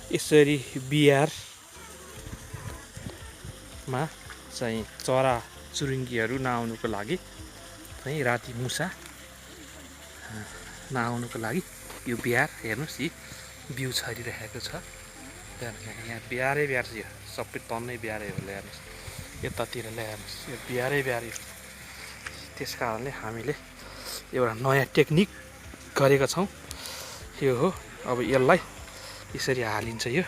यसरी बिहारमा चाहिँ चरा चुरुङ्गीहरू नआउनुको लागि चाहिँ राति मुसा नआउनुको लागि यो बिहार हेर्नुहोस् यी बिउ छरिरहेको छ। यहाँ बिहारै बिहार छ, यो सबै तन्नै बिहारै हो। ल्याउनुहोस् यतातिर ल्याउनुहोस्, यो बिहारै बिहार। त्यस कारणले हामीले एउटा नयाँ टेक्निक गरेका छौँ। यो हो, अब यसलाई यसरी हालिन्छ। यो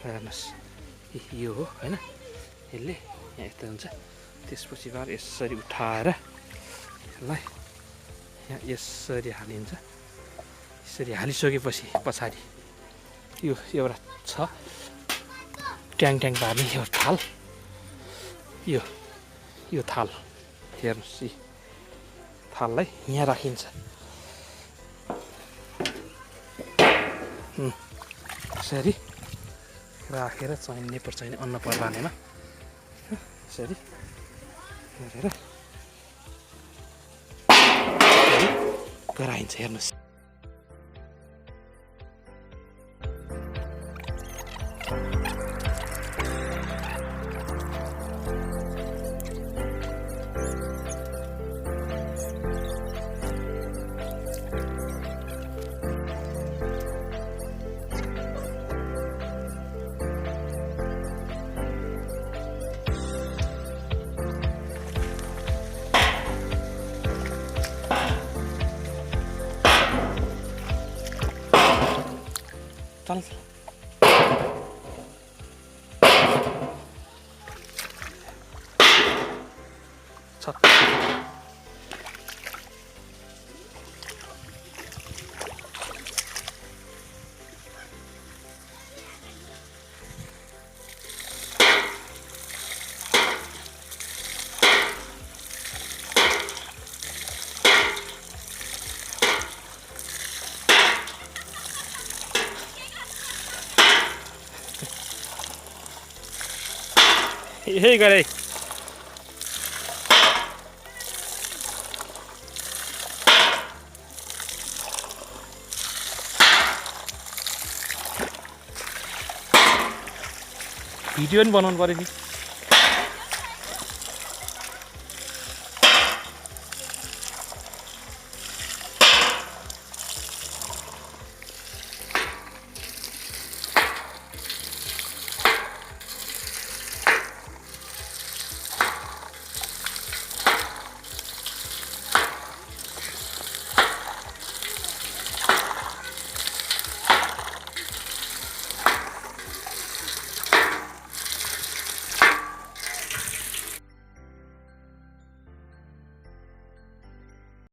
हेर्नुहोस्, यो हो होइन, यसले यहाँ यस्तो हुन्छ। त्यसपछि बार यसरी उठाएर यसलाई यहाँ यसरी हालिन्छ। यसरी हालिसकेपछि पछाडि यो एउटा छ ट्याङ ट्याङ पार्ने यो थाल, यो थाल हेर्नुहोस्, यी थाललाई यहाँ राखिन्छ। यसरी राखेर चाहिने पर्ने अन्न पर्दानेमा यसरी गरेर गराइन्छ। हेर्नुहोस्, चल यही गरे। भिडियो पनि बनाउनु पर्यो नि।